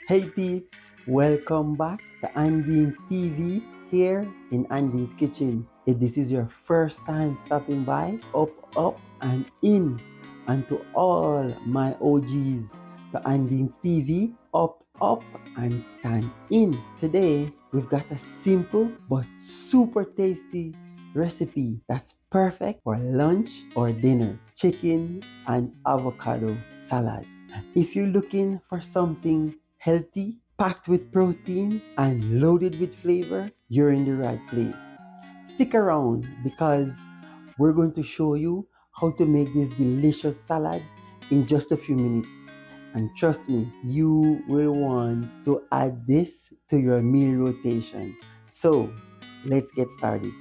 Hey peeps, welcome back to Andine's TV here in Andine's Kitchen. If this is your first time stopping by, up and in. And to all my OGs to Andine's TV, up and stand in. Today, we've got a simple but super tasty recipe that's perfect for lunch or dinner. Chicken and avocado salad. If you're looking for something healthy, packed with protein, and loaded with flavor, you're in the right place. Stick around because we're going to show you how to make this delicious salad in just a few minutes. And trust me, you will want to add this to your meal rotation. So, let's get started.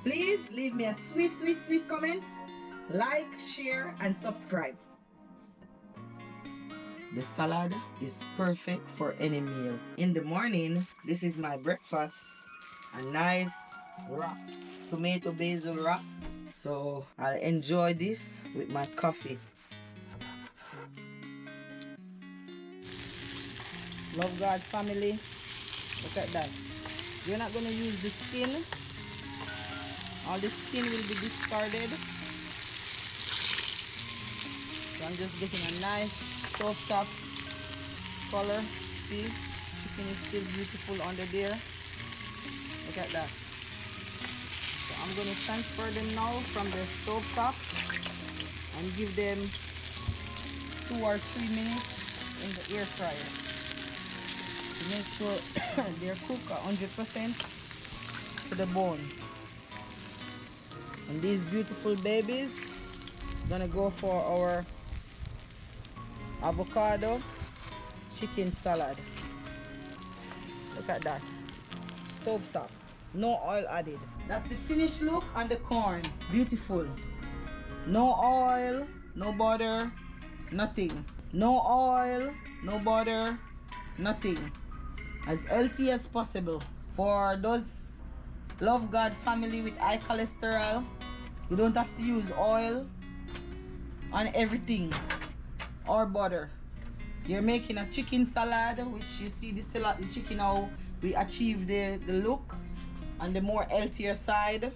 Please leave me a sweet comment, like, share, and subscribe. The salad is perfect for any meal. In the morning, this is my breakfast. A nice wrap, tomato basil wrap. So I'll enjoy this with my coffee. Love God family, look at that. We're not gonna use the skin. All the skin will be discarded. So I'm just getting a nice soft color. See, chicken is still beautiful under there. Look at that. So I'm going to transfer them now from the stove top and give them 2 or 3 minutes in the air fryer to make sure they're cooked 100% to the bone. And these beautiful babies gonna go for our avocado chicken salad. Look at that. Stove top, no oil added. That's the finished look on the corn. Beautiful. No oil, no butter, nothing. No oil, no butter, nothing. As healthy as possible. For those Love God family with high cholesterol, you don't have to use oil on everything or butter. You're making a chicken salad, which you see the chicken how we achieve the look on the more healthier side.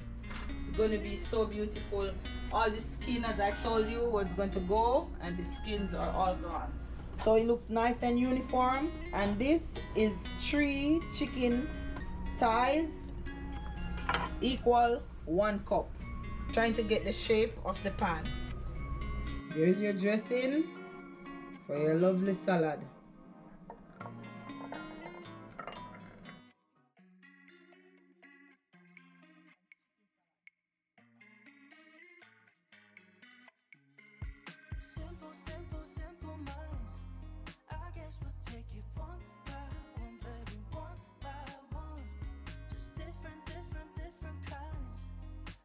It's going to be so beautiful. All the skin, as I told you, was going to go, and the skins are all gone. So it looks nice and uniform. And this is 3 chicken thighs equal 1 cup. Trying to get the shape of the pan. Here's your dressing for your lovely salad. Simple minds. I guess we'll take it one by one, baby, one by one. Just different kinds.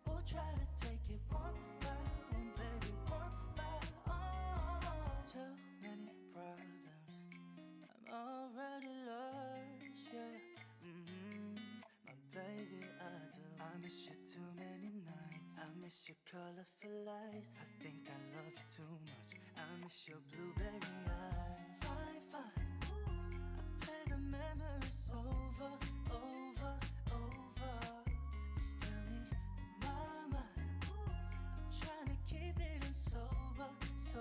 We'll try to take it one by one, baby, one by one. Too many problems. I'm already lost, yeah. My baby, I do. I miss you too many nights. I miss your colorful lights. I think I love you too much. I miss your blueberry eyes. Fine. I play the memories over. Just tell me, mama. I'm trying to keep it in sober. Oh,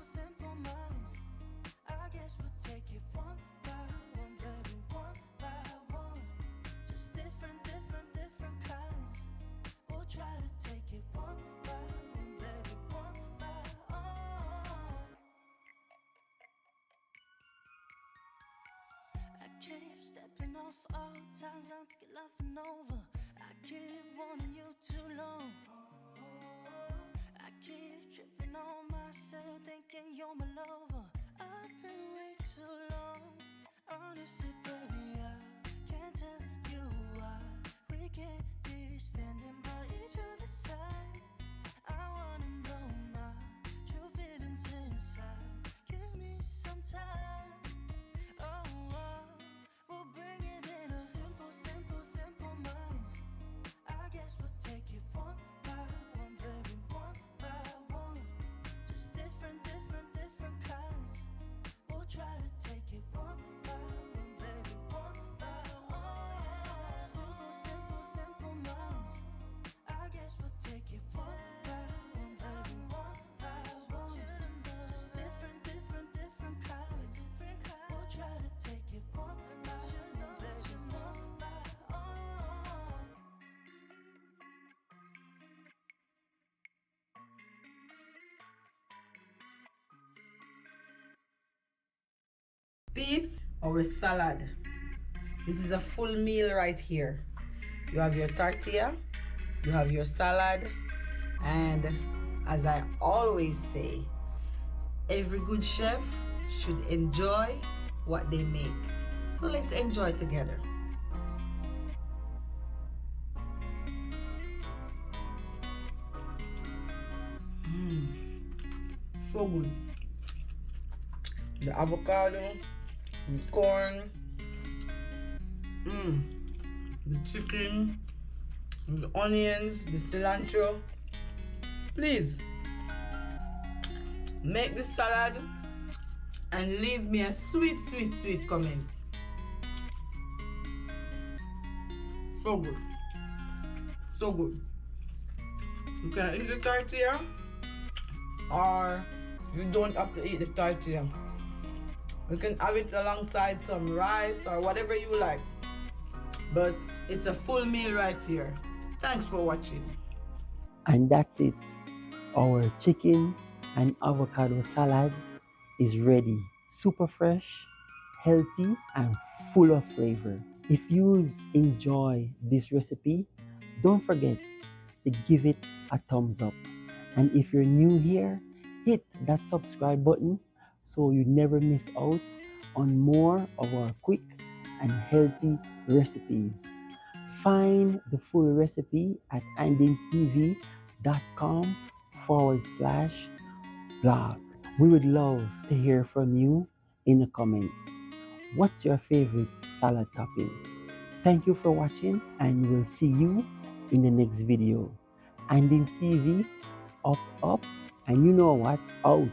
simple minds. I guess we'll take it one by one, baby, one by one. Just different kinds. We'll try to take it one by one, baby, one by one. I keep stepping off all times I'm laughing over. I keep wanting you too long. I keep tripping on myself, thinking you're my lover. I've been way too long. Honestly, baby, I can't tell you why we can't be standing by each other's side. I wanna know my true feelings inside. Give me some time. We'll bring it in a simple minds. I guess we'll peeps, our salad. This is a full meal right here. You have your tortilla, you have your salad, and as I always say, every good chef should enjoy what they make. So let's enjoy together. So good. The avocado, the corn, the chicken, the onions, the cilantro. Please make this salad and leave me a sweet, sweet, sweet comment. So good. So good. You can eat the tortilla or you don't have to eat the tortilla. You can have it alongside some rice or whatever you like. But it's a full meal right here. Thanks for watching. And that's it. Our chicken and avocado salad is ready. Super fresh, healthy, and full of flavor. If you enjoy this recipe, don't forget to give it a thumbs up. And if you're new here, hit that subscribe button so you never miss out on more of our quick and healthy recipes. Find the full recipe at andingstv.com/blog. We would love to hear from you in the comments. What's your favorite salad topping? Thank you for watching, and we'll see you in the next video. Andings TV, up, and you know what? Out.